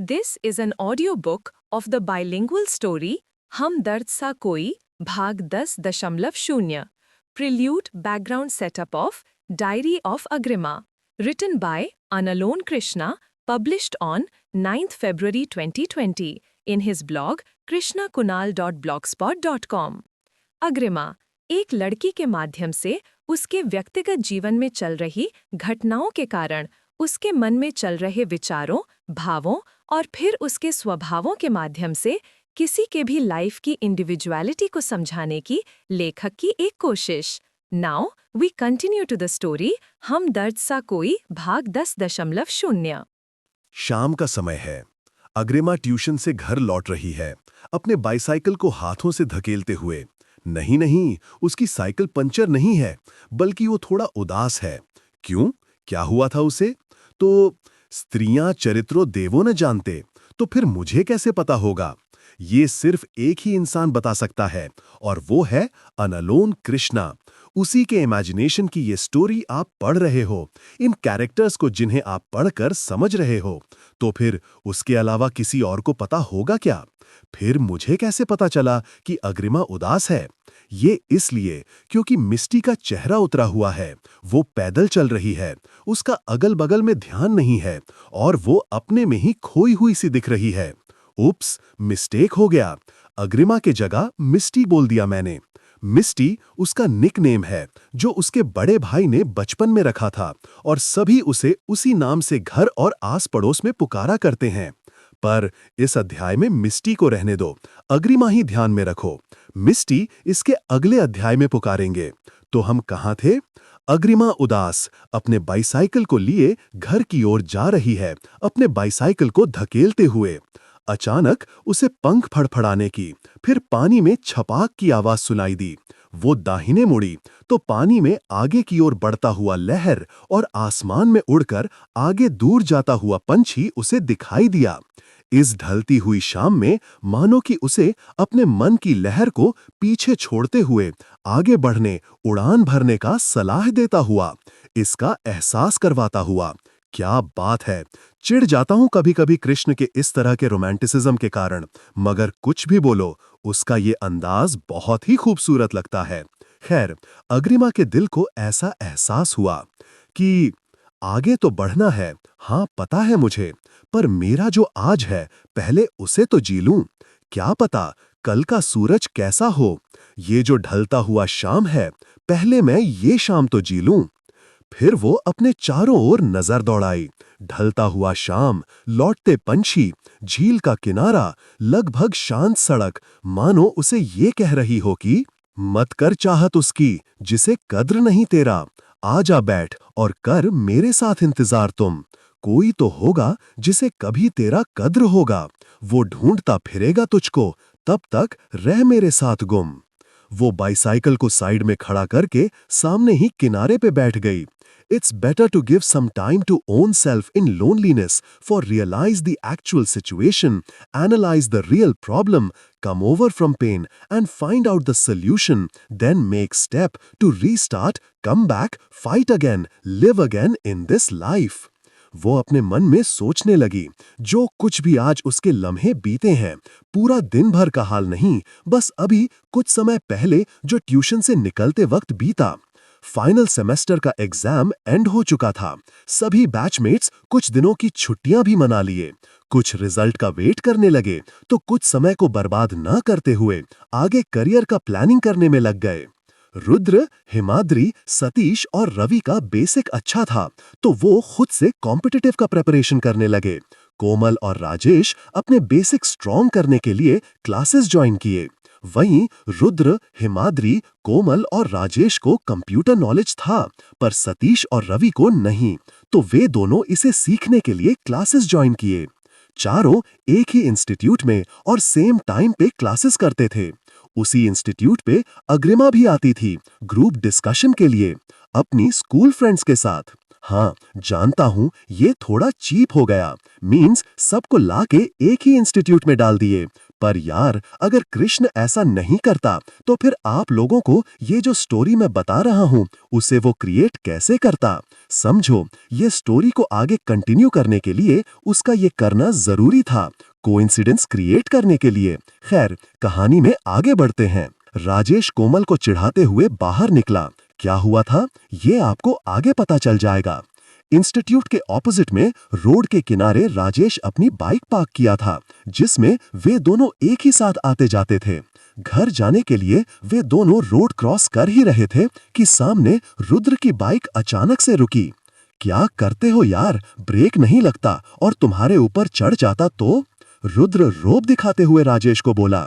This is an audiobook of the bilingual story हम दर्द सा कोई भाग 10.0 Prelude background setup of Diary of Agrima written by Analone Krishna published on 9th February 2020 in his blog krishnakunal.blogspot.com। Agrima एक लड़की के माध्यम से उसके व्यक्तिगत जीवन में चल रही घटनाओं के कारण उसके मन में चल रहे विचारों, भावों और फिर उसके स्वभावों के माध्यम से किसी के भी लाइफ की इंडिविजुअलिटी को समझाने की लेखक की एक कोशिश। Now we continue to the story हम दर्द सा कोई भाग 10.0। शाम का समय है। अग्रिमा ट्यूशन से घर लौट रही है, अपने बाइसाइकिल को हाथों से धकेलते हुए। नहीं, उसकी साइकिल पंचर नहीं है, बल्कि वो थोड़ा उदास है। क्यों? क्या हुआ था उसे? तो स्त्रियां चरित्रों देवों न जानते, तो फिर मुझे कैसे पता होगा? ये सिर्फ एक ही इंसान बता सकता है, और वो है अनलोन कृष्णा। उसी के इमेजिनेशन की ये स्टोरी आप पढ़ रहे हो, इन कैरेक्टर्स को जिन्हें आप पढ़कर समझ रहे हो। तो फिर उसके अलावा किसी और को पता होगा क्या? फिर मुझे कैसे पता चला कि अग्रिमा उदास है? ये इसलिए क्योंकि मिस्टी का चेहरा उतरा हुआ है। वो पैदल चल रही है, उसका अगल-बगल में ध्यान नहीं है और वो अपने में ही खोई हुई सी दिख रही है। उप्स, मिस्टेक हो गया। अग्रिमा के जगह मिस्टी बोल दिया मैंने। मिस्टी उसका निकनेम है, जो उसके बड़े भाई ने बचपन में रखा था और सभी उसे उसी नाम से घर और आस पड़ोस में पुकारा करते हैं। पर इस अध्याय में मिस्टी को रहने दो, अग्रिमा ही ध्यान में रखो। मिस्टी इसके अगले अध्याय में पुकारेंगे। तो हम कहाँ थे? अग्रिमा उदास अपने बाइसाइकिल को लिए घर की ओर जा रही है, अपने बाइसाइकिल को धकेलते हुए। अचानक उसे पंख फड़फड़ाने की, फिर पानी में छपाक की आवाज सुनाई दी। वो दाहिने मुड़ी तो पानी में आगे की ओर बढ़ता हुआ लहर और आसमान में उड़कर आगे दूर जाता हुआ पंछी उसे दिखाई दिया। इस ढलती हुई शाम में मानो कि उसे अपने मन की लहर को पीछे छोड़ते हुए आगे बढ़ने, उड़ान भरने का सलाह देता हुआ, इसका एहसास करवाता हुआ। क्या बात है! चिढ़ जाता हूं कभी-कभी कृष्ण के इस तरह के रोमांटिसिज्म के कारण, मगर कुछ भी बोलो, उसका ये अंदाज बहुत ही खूबसूरत लगता है। खैर, अग्रिमा के दिल को ऐसा एहसास हुआ कि आगे तो बढ़ना है, हाँ पता है मुझे, पर मेरा जो आज है पहले उसे तो जी लूं। क्या पता कल का सूरज कैसा हो? ये जो ढलता हुआ शाम है, पहले मैं ये शाम तो जी लूं। फिर वो अपने चारों ओर नजर दौड़ाई। ढलता हुआ शाम, लौटते पंछी, झील का किनारा, लगभग शांत सड़क, मानो उसे ये कह रही हो कि मत कर चाहत उसकी जिसे कद्र नहीं तेरा। आ जा बैठ और कर मेरे साथ इंतजार तुम। कोई तो होगा जिसे कभी तेरा कद्र होगा। वो ढूंढता फिरेगा तुझको, तब तक रह मेरे साथ गुम। वो बाइसाइकिल को साइड में खड़ा करके सामने ही किनारे पे बैठ गई। It's better to give some time to own self in loneliness, for realize the actual situation, analyze the real problem, come over from pain and find out the solution, then make step to restart, come back, fight again, live again in this life. वो अपने मन में सोचने लगी, जो कुछ भी आज उसके लम्हे बीते हैं, पूरा दिन भर का हाल नहीं, बस अभी कुछ समय पहले जो ट्यूशन से निकलते वक्त बीता। फाइनल सेमेस्टर का एग्जाम एंड हो चुका था। सभी बैचमेट्स कुछ दिनों की छुट्टियां भी मना लिए। कुछ रिजल्ट का वेट करने लगे, तो कुछ समय को बर्बाद न करते हुए आगे करियर का प्लानिंग करने में लग गए। रुद्र, हिमाद्री, सतीश और रवि का बेसिक अच्छा था, तो वो खुद से कॉम्पिटिटिव का प्रिपरेशन करने लगे। कोमल और राजेश अपने बेसिक स्ट्रॉन्ग करने के लिए क्लासेस ज्वाइन किए। वहीं रुद्र, हिमाद्री, कोमल और राजेश को कंप्यूटर नॉलेज था, पर सतीश और रवि को नहीं, तो वे दोनों इसे सीखने के लिए क्लासेस ज्वाइन किए। चारों एक ही इंस्टीट्यूट में और सेम टाइम पे क्लासेस करते थे। उसी इंस्टीट्यूट पे अग्रिमा भी आती थी, ग्रुप डिस्कशन के लिए, अपनी स्कूल फ्रेंड्स के साथ। हाँ, जानता हूं ये थोड़ा चीप हो गया, मींस सबको लाके एक ही इंस्टीट्यूट में डाल दिए, पर यार, अगर कृष्ण ऐसा नहीं करता तो फिर आप लोगों को ये जो स्टोरी मैं बता रहा हूँ उसे वो क्रिएट कैसे करता? समझो, ये स्टोरी को आगे कंटिन्यू करने के लिए उसका ये करना जरूरी था, कोइंसिडेंस क्रिएट करने के लिए। खैर, कहानी में आगे बढ़ते हैं। राजेश कोमल को चिढ़ाते हुए बाहर निकला। क्या हुआ था ये आपको आगे पता चल जाएगा। इंस्टीट्यूट के ऑपोजिट में रोड के किनारे राजेश अपनी बाइक पार्क किया था, जिसमें वे दोनों एक ही साथ आते जाते थे। घर जाने के लिए वे दोनों रोड क्रॉस कर ही रहे थे कि सामने रुद्र की बाइक अचानक से रुकी। क्या करते हो यार, ब्रेक नहीं लगता और तुम्हारे ऊपर चढ़ जाता तो? रुद्र रोब दिखाते हुए राजेश को बोला।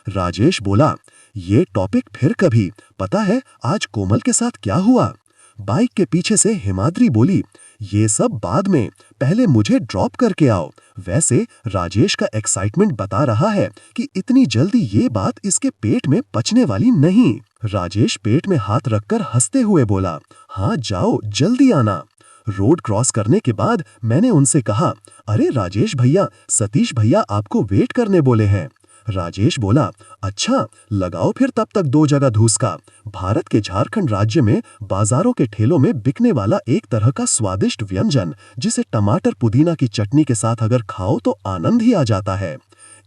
राजेश बोला, ये टॉपिक फिर कभी, पता है आज कोमल के साथ क्या हुआ? बाइक के पीछे से हिमाद्री बोली, ये सब बाद में, पहले मुझे ड्रॉप करके आओ। वैसे राजेश का एक्साइटमेंट बता रहा है कि इतनी जल्दी ये बात इसके पेट में पचने वाली नहीं। राजेश पेट में हाथ रखकर हंसते हुए बोला, हाँ जाओ, जल्दी आना। रोड क्रॉस करने के बाद मैंने उनसे कहा, अरे राजेश भैया, सतीश भैया आपको वेट करने बोले हैं। राजेश बोला, अच्छा, लगाओ फिर तब तक दो जगह धूसका। भारत के झारखंड राज्य में बाजारों के ठेलों में बिकने वाला एक तरह का स्वादिष्ट व्यंजन, जिसे टमाटर पुदीना की चटनी के साथ अगर खाओ तो आनंद ही आ जाता है।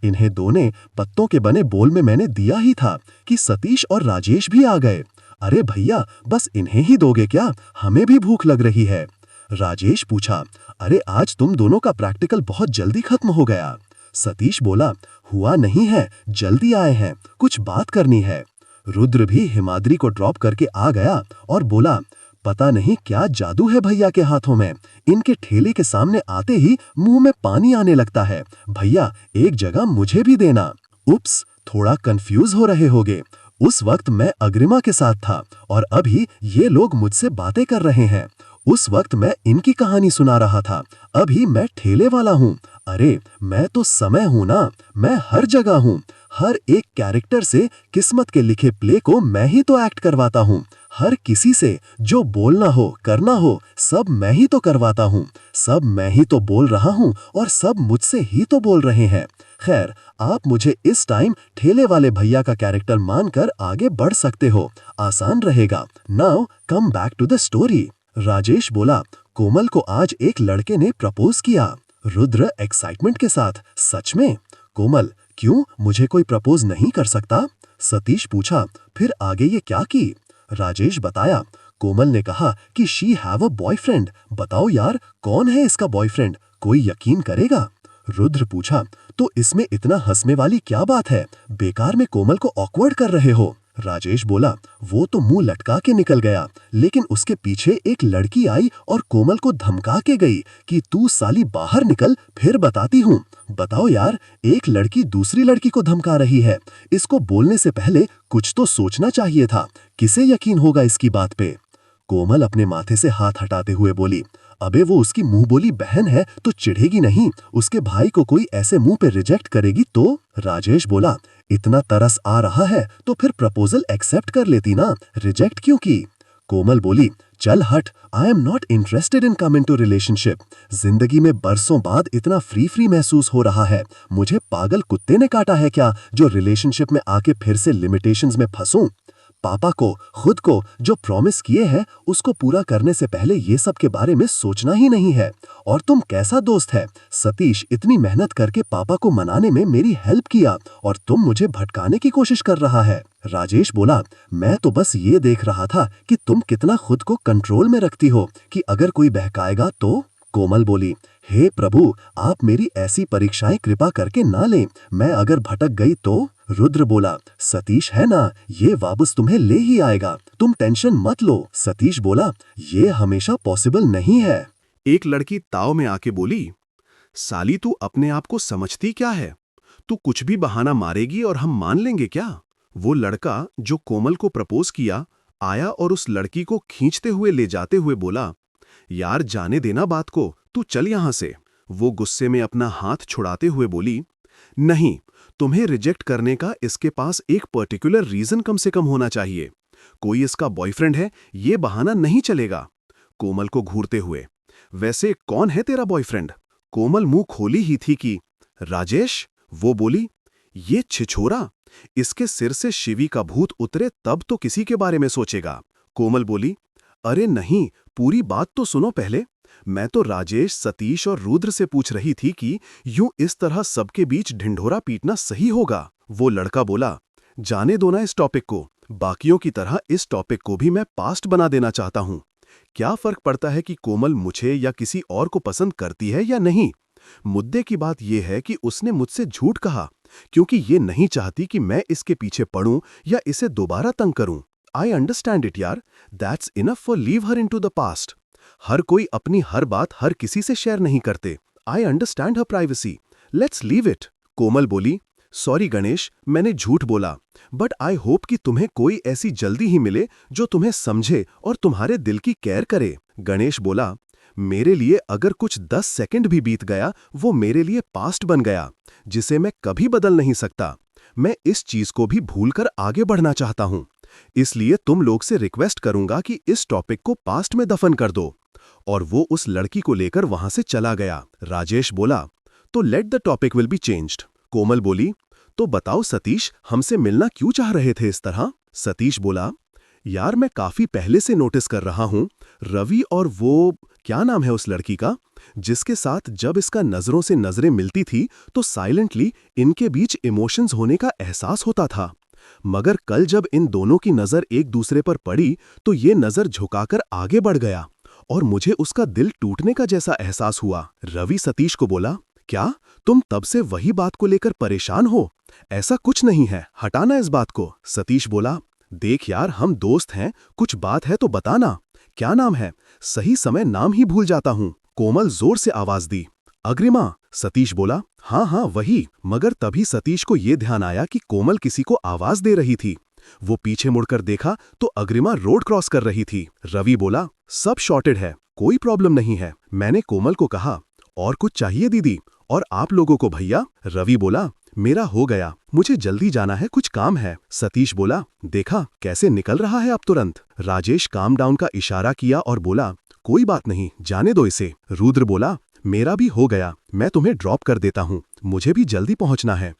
इन्हें दोनों पत्तों के बने बोल में मैंने दिया ही था कि सतीश और राजेश भी आ गए। अरे भैया, बस इन्हें ही दोगे क्या? हमें भी भूख लग रही है। राजेश पूछा, अरे आज तुम दोनों का प्रैक्टिकल बहुत जल्दी खत्म हो गया। सतीश बोला, हुआ नहीं है, जल्दी आए हैं, कुछ बात करनी है। रुद्र भी हिमाद्री को ड्रॉप करके आ गया और बोला, पता नहीं क्या जादू है भैया के हाथों में, इनके ठेले के सामने आते ही मुंह में पानी आने लगता है। भैया एक जगह मुझे भी देना। उप्स, थोड़ा कंफ्यूज हो रहे होगे, उस वक्त मैं अग्रिमा के साथ था और अभी ये लोग मुझसे बातें कर रहे हैं। उस वक्त मैं इनकी कहानी सुना रहा था, अभी मैं ठेले वाला हूँ। अरे मैं तो समय हूँ ना, मैं हर जगह हूँ। हर एक कैरेक्टर से किस्मत के लिखे प्ले को मैं ही तो एक्ट करवाता हूँ। हर किसी से जो बोलना हो करना हो सब मैं ही तो करवाता हूँ। सब मैं ही तो बोल रहा हूँ और सब मुझसे ही तो बोल रहे हैं। खैर, आप मुझे इस टाइम ठेले वाले भैया का कैरेक्टर मानकर आगे बढ़ सकते हो, आसान रहेगा। Now come back to the story. Rajesh बोला, कोमल को आज एक लड़के ने प्रपोज किया। रुद्र एक्साइटमेंट के साथ, सच में? कोमल, क्यों, मुझे कोई प्रपोज नहीं कर सकता? सतीश पूछा, फिर आगे ये क्या की? राजेश बताया, कोमल ने कहा कि शी हैव अ बॉयफ्रेंड। बताओ यार, कौन है इसका बॉयफ्रेंड? कोई यकीन करेगा? रुद्र पूछा, तो इसमें इतना हंसने वाली क्या बात है? बेकार में कोमल को ऑकवर्ड कर रहे हो। राजेश बोला, वो तो मुंह लटका के निकल गया, लेकिन उसके पीछे एक लड़की आई और कोमल को धमका के गई कि तू साली बाहर निकल, फिर बताती हूँ। बताओ यार, एक लड़की दूसरी लड़की को धमका रही है। इसको बोलने से पहले कुछ तो सोचना चाहिए था। किसे यकीन होगा इसकी बात पे? कोमल अपने माथे से हाथ हटाते हुए बोली, अबे वो उसकी मुंह बोली बहन है तो चिढ़ेगी नहीं, उसके भाई को कोई ऐसे मुंह पे रिजेक्ट करेगी तो? राजेश बोला, इतना तरस आ रहा है तो फिर प्रपोजल एक्सेप्ट कर लेती ना, रिजेक्ट क्यों की? कोमल बोली, चल हट, I am not interested in coming to relationship. जिंदगी में बरसों बाद इतना फ्री फ्री महसूस हो रहा है। मुझे पागल कुत्ते ने काटा है क्या जो रिलेशनशिप में आके फिर से लिमिटेशंस में फंसूं? पापा को, खुद को जो प्रॉमिस किए हैं उसको पूरा करने से पहले ये सब के बारे में सोचना ही नहीं है। और तुम कैसा दोस्त है? सतीश इतनी मेहनत करके पापा को मनाने में मेरी हेल्प किया और तुम मुझे भटकाने की कोशिश कर रहा है। राजेश बोला, मैं तो बस ये देख रहा था कि तुम कितना खुद को कंट्रोल में रखती हो कि अगर कोई बहकाएगा तो? कोमल बोली, हे प्रभु, आप मेरी ऐसी परीक्षाएं कृपा करके ना लें, मैं अगर भटक गई तो? रुद्र बोला, सतीश है ना, ये वापस तुम्हें ले ही आएगा, तुम टेंशन मत लो। सतीश बोला, ये हमेशा पॉसिबल नहीं है। एक लड़की ताव में आके बोली, साली तू अपने आप को समझती क्या है? तू कुछ भी बहाना मारेगी और हम मान लेंगे क्या? वो लड़का जो कोमल को प्रपोज किया आया और उस लड़की को खींचते हुए ले जाते हुए बोला, यार जाने देना बात को, तू चल यहां से। वो गुस्से में अपना हाथ छुड़ाते हुए बोली, नहीं, तुम्हें रिजेक्ट करने का इसके पास एक पर्टिकुलर रीजन कम से कम होना चाहिए। कोई इसका बॉयफ्रेंड है, ये बहाना नहीं चलेगा। कोमल को घूरते हुए, वैसे कौन है तेरा बॉयफ्रेंड? कोमल मुंह खोली ही थी कि राजेश। वो बोली, ये छिछोरा, इसके सिर से शिवी का भूत उतरे तब तो किसी के बारे में सोचेगा। कोमल बोली, अरे नहीं, पूरी बात तो सुनो पहले। मैं तो राजेश, सतीश और रुद्र से पूछ रही थी कि यूं इस तरह सबके बीच ढिंढोरा पीटना सही होगा। वो लड़का बोला, जाने दो ना इस टॉपिक को, बाकियों की तरह इस टॉपिक को भी मैं पास्ट बना देना चाहता हूं। क्या फर्क पड़ता है कि कोमल मुझे या किसी और को पसंद करती है या नहीं? मुद्दे की बात यह है कि उसने मुझसे झूठ कहा, क्योंकि ये नहीं चाहती कि मैं इसके पीछे पड़ूं या इसे दोबारा तंग करूं। आई अंडरस्टैंड इट यार, that's enough for leave her into the past. हर कोई अपनी हर बात हर किसी से शेयर नहीं करते। I understand her privacy, let's leave it. Komal बोली, सॉरी गणेश, मैंने झूठ बोला, बट आई होप कि तुम्हें कोई ऐसी जल्दी ही मिले जो तुम्हें समझे और तुम्हारे दिल की केयर करे। गणेश बोला, मेरे लिए अगर कुछ 10 सेकंड भी बीत गया, वो मेरे लिए पास्ट बन गया, जिसे मैं कभी बदल नहीं सकता। मैं इस चीज को भी भूलकर आगे बढ़ना चाहता हूं, इसलिए तुम लोग से रिक्वेस्ट करूंगा कि इस टॉपिक को पास्ट में दफन कर दो। और वो उस लड़की को लेकर वहां से चला गया। राजेश बोला, तो let the topic will be changed. Komal बोली, तो बताओ सतीश, हमसे मिलना क्यों चाह रहे थे इस तरह? सतीश बोला, यार मैं काफी पहले से नोटिस कर रहा हूं, रवि और वो, क्या नाम है उस लड़की का, जिसके साथ जब इसका नजरों से नजरें मिलती थी तो साइलेंटली इनके बीच इमोशंस होने का एहसास होता था। मगर कल जब इन दोनों की नजर एक दूसरे पर पड़ी तो ये नजर झुकाकर आगे बढ़ गया और मुझे उसका दिल टूटने का जैसा एहसास हुआ। रवि सतीश को बोला, क्या तुम तब से वही बात को लेकर परेशान हो? ऐसा कुछ नहीं है, हटाना इस बात को। सतीश बोला, देख यार, हम दोस्त हैं, कुछ बात है तो बताना। क्या नाम है? सही समय नाम ही भूल जाता हूं। कोमल जोर से आवाज दी, अग्रिमा। सतीश बोला, हाँ हाँ वही। मगर तभी सतीश को यह ध्यान आया कि कोमल किसी को आवाज दे रही थी। वो पीछे मुड़कर देखा तो अग्रिमा रोड क्रॉस कर रही थी। रवि बोला, सब शॉर्टेड है, कोई प्रॉब्लम नहीं है। मैंने कोमल को कहा, और कुछ चाहिए दीदी? और आप लोगों को भैया? रवि बोला, मेरा हो गया, मुझे जल्दी जाना है, कुछ काम है। सतीश बोला, देखा कैसे निकल रहा है अब तुरंत। राजेश काम डाउन का इशारा किया और बोला, कोई बात नहीं, जाने दो इसे। रुद्र बोला, मेरा भी हो गया, मैं तुम्हें ड्रॉप कर देता हूँ, मुझे भी जल्दी पहुंचना है।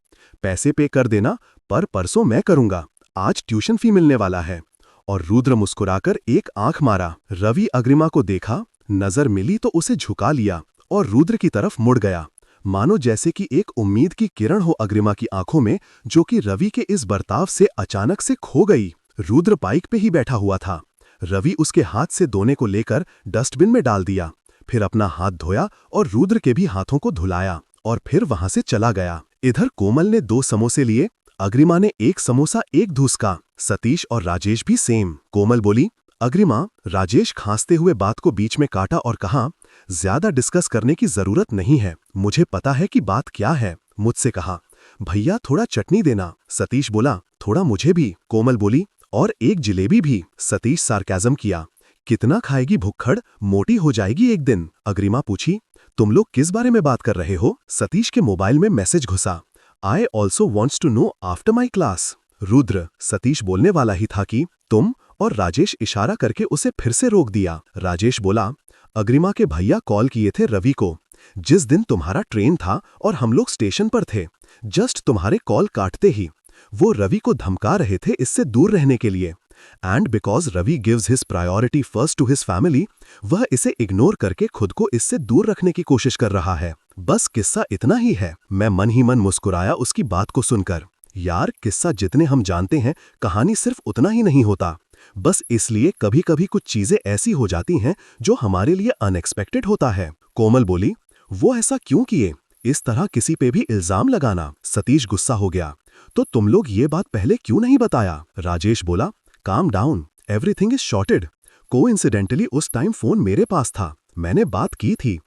पैसे पे कर देना, पर परसों मैं करूंगा, आज ट्यूशन फी मिलने वाला है। और रुद्र मुस्कुराकर एक आंख मारा। रवि अग्रिमा को देखा, नजर मिली तो उसे झुका लिया और रुद्र की तरफ मुड़ गया, मानो जैसे कि एक उम्मीद की किरण हो अग्रिमा की आंखों में, जो कि रवि के इस बर्ताव से अचानक से खो गई। रुद्र बाइक पे ही बैठा हुआ था। रवि उसके हाथ से दोने को लेकर डस्टबिन में डाल दिया, फिर अपना हाथ धोया और रुद्र के भी हाथों को धुलाया और फिर वहां से चला गया। इधर कोमल ने 2 समोसे लिए, अग्रिमा ने 1 समोसा 1 धुसका, सतीश और राजेश भी सेम। कोमल बोली, अग्रिमा। राजेश खांसते हुए बात को बीच में काटा और कहा, ज्यादा डिस्कस करने की जरूरत नहीं है, मुझे पता है कि बात क्या है। मुझसे कहा, भैया थोड़ा चटनी देना। सतीश बोला, थोड़ा मुझे भी। कोमल बोली, और 1 जिलेबी भी। सतीश सार्केज्म किया, कितना खाएगी भुक्खड़, मोटी हो जाएगी एक दिन। अग्रिमा पूछी, तुम लोग किस बारे में बात कर रहे हो? सतीश के मोबाइल में मैसेज घुसा, I also wants to know after my class. Rudra. Satish बोलने वाला ही था कि तुम, और राजेश इशारा करके उसे फिर से रोक दिया। राजेश बोला, अग्रिमा के भैया कॉल किए थे रवि को, जिस दिन तुम्हारा ट्रेन था और हम लोग स्टेशन पर थे। जस्ट तुम्हारे कॉल काटते ही वो रवि को धमका रहे थे इससे दूर रहने के लिए। And because Ravi gives his priority first to his family, वह इसे इग्नोर करके खुद को इससे दूर रखने की कोशिश कर रहा है। बस किस्सा इतना ही है। मैं मन ही मन मुस्कुराया उसकी बात को सुनकर। यार, किस्सा जितने हम जानते हैं, कहानी सिर्फ उतना ही नहीं होता। बस इसलिए कभी कभी कुछ चीजें ऐसी हो जाती हैं जो हमारे लिए अनएक्सपेक्टेड होता है। कोमल बोली, वो ऐसा क्यों किए? इस तरह किसी पे भी इल्जाम लगाना। सतीश गुस्सा हो गया, तो तुम लोग ये बात पहले क्यों नहीं बताया? राजेश बोला, calm down, everything is shorted. Coincidentally उस टाइम फोन मेरे पास था, मैंने बात की थी।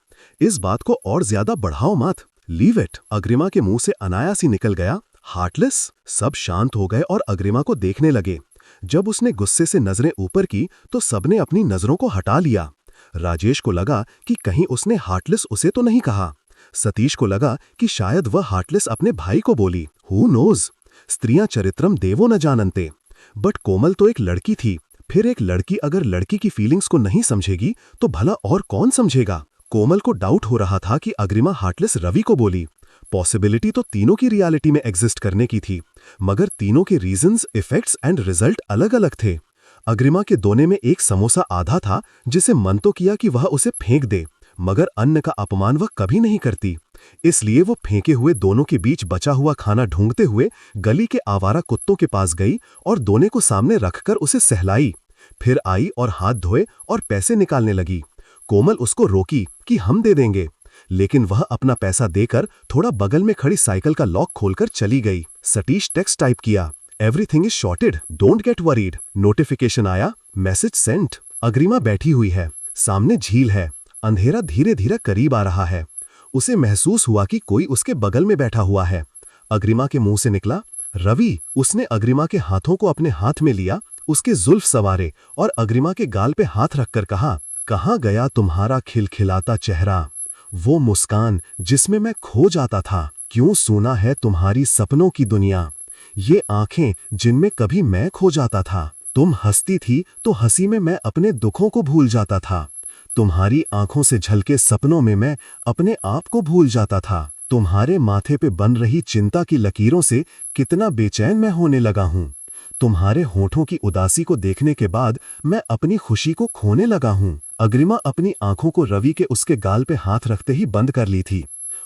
इस बात को और ज्यादा बढ़ाओ मत, लीव इट। अग्रिमा के मुंह से अनायास ही निकल गया, हार्टलेस। सब शांत हो गए और अग्रिमा को देखने लगे। जब उसने गुस्से से नजरें ऊपर की तो सबने अपनी नजरों को हटा लिया। राजेश को लगा कि कहीं उसने हार्टलेस उसे तो नहीं कहा। सतीश को लगा कि शायद वह हार्टलेस अपने भाई को बोली। हु नोज, स्त्रियां चरित्रम देवो न जानन्ते। बट कोमल तो एक लड़की थी। फिर एक लड़की अगर लड़की की फीलिंग्स को नहीं समझेगी तो भला और कौन समझेगा? कोमल को डाउट हो रहा था कि अग्रिमा हार्टलेस रवि को बोली, पॉसिबिलिटी तो तीनों की रियलिटी में एग्जिस्ट करने की थी, मगर तीनों के रीजंस, इफेक्ट्स एंड रिजल्ट अलग-अलग थे। अग्रिमा के दोने में एक समोसा आधा था, जिसे मन तो किया कि वह उसे फेंक दे, मगर अन्न का अपमान वह कभी नहीं करती। इसलिए वो फेंके हुए दोनों के बीच बचा हुआ खाना ढूंढते हुए गली के आवारा कुत्तों के पास गई और दोने को सामने रखकर उसे सहलाई। फिर आई और हाथ धोए और पैसे निकालने लगी। कोमल उसको रोकी कि हम दे देंगे, लेकिन वह अपना पैसा देकर थोड़ा बगल में खड़ी साइकिल का लॉक खोलकर चली गई। सतीश टेक्स्ट टाइप किया, everything is sorted, don't get worried. Notification आया, मैसेज सेंट। अग्रिमा बैठी हुई है, सामने झील है, अंधेरा धीरे धीरे करीब आ रहा है। उसे महसूस हुआ कि कोई उसके बगल में बैठा हुआ है। अग्रिमा के मुंह से निकला, रवि। उसने अग्रिमा के हाथों को अपने हाथ में लिया, उसके जुल्फ सवारे और अग्रिमा के गाल पे हाथ रखकर कहा, कहाँ गया तुम्हारा खिलखिलाता चेहरा, वो मुस्कान जिसमें मैं खो जाता था। क्यों सूना है तुम्हारी सपनों की दुनिया, ये आंखें जिनमें कभी मैं खो जाता था। तुम हंसती थी तो हंसी में मैं अपने दुखों को भूल जाता था। तुम्हारी आंखों से झलके सपनों में मैं अपने आप को भूल जाता था। तुम्हारे माथे पे बन रही चिंता की लकीरों से कितना बेचैन मैं होने लगा हूँ। तुम्हारे होठों की उदासी को देखने के बाद मैं अपनी खुशी को खोने लगा हूँ। अग्रिमा अपनी आंखों को रवि के उसके गाल पे हाथ रखते ही बंद कर ली थी।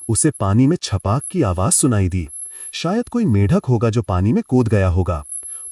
उसे पानी में छपाक की आवाज सुनाई दी। शायद कोई मेढक होगा जो पानी में कूद गया होगा।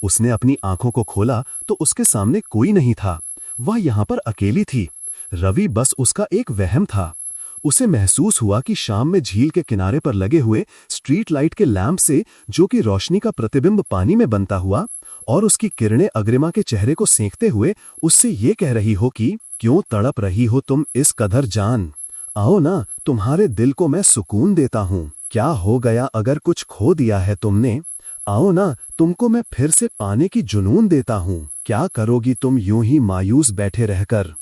उसने अपनी आंखों को खोला तो उसके सामने कोई नहीं था। वह यहाँ पर अकेली थी। रवि बस उसका एक वहम था। उसे महसूस हुआ कि शाम में झील के किनारे पर लगे हुए स्ट्रीट लाइट के लैंप से जो कि रोशनी का प्रतिबिंब पानी में बनता हुआ और उसकी किरणें अग्रिमा के चेहरे को सेंकते हुए उससे ये कह रही हो कि क्यों तड़प रही हो तुम इस कदर जान, आओ ना, तुम्हारे दिल को मैं सुकून देता हूँ। क्या हो गया अगर कुछ खो दिया है तुमने, आओ ना, तुमको मैं फिर से पाने की जुनून देता हूँ। क्या करोगी तुम यूं ही मायूस बैठे रहकर,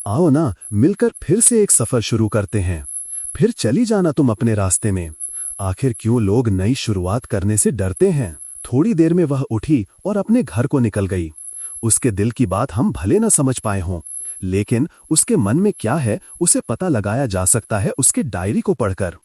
आओ ना, मिलकर फिर से एक सफर शुरू करते हैं। फिर चली जाना तुम अपने रास्ते में। आखिर क्यों लोग नई शुरुआत करने से डरते हैं। थोड़ी देर में वह उठी और अपने घर को निकल गई। उसके दिल की बात हम भले न समझ पाए हों, लेकिन उसके मन में क्या है उसे पता लगाया जा सकता है उसके डायरी को पढ़कर।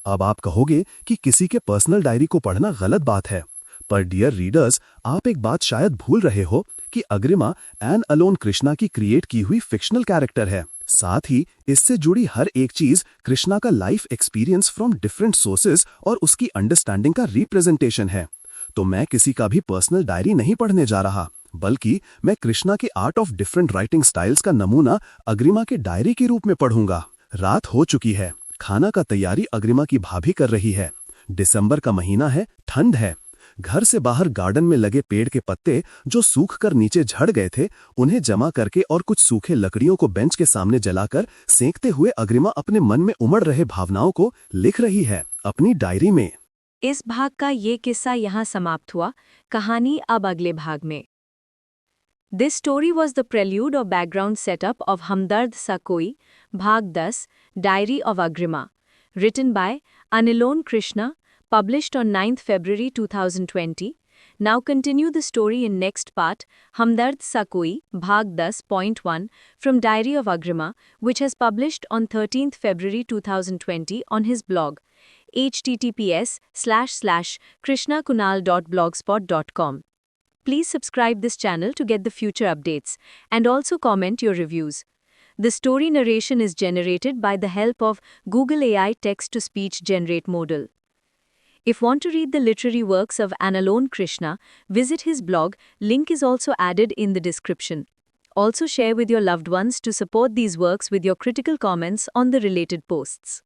अब आप कहोगे कि किसी के पर्सनल डायरी को पढ़ना गलत बात है, पर डियर रीडर्स, आप एक बात शायद भूल रहे हो कि अग्रिमा एन अलोन कृष्णा की क्रिएट की हुई फिक्शनल कैरेक्टर है। साथ ही इससे जुड़ी हर एक चीज कृष्णा का life experience from different sources और उसकी अंडरस्टैंडिंग का रिप्रेजेंटेशन है। तो मैं किसी का भी पर्सनल डायरी नहीं पढ़ने जा रहा, बल्कि मैं कृष्णा के art of different writing styles का नमूना अग्रिमा के डायरी के रूप में पढ़ूंगा। रात हो चुकी है, खाना का तैयारी अग्रिमा की भाभी कर रही है। दिसंबर का महीना है, ठंड है। घर से बाहर गार्डन में लगे पेड़ के पत्ते जो सूख कर नीचे झड़ गए थे, उन्हें जमा करके और कुछ सूखे लकड़ियों को बेंच के सामने जलाकर सेंकते हुए अग्रिमा अपने मन में उमड़ रहे भावनाओं को लिख रही है अपनी डायरी में। इस भाग का ये किस्सा यहाँ समाप्त हुआ। कहानी अब अगले भाग में। This story was the prelude or background setup of Hamdard Sa Koi, Bhag 10, Diary of Agrima, written by Anilon Krishna, published on 9th February 2020. Now continue the story in next part, Hamdard Sa Koi, Bhag 10.1, from Diary of Agrima, which has published on 13th February 2020 on his blog, https://krishnakunal.blogspot.com. Please subscribe this channel to get the future updates and also comment your reviews. The story narration is generated by the help of Google AI text-to-speech generate model. If want to read the literary works of Anilon Krishna, visit his blog, link is also added in the description. Also share with your loved ones to support these works with your critical comments on the related posts.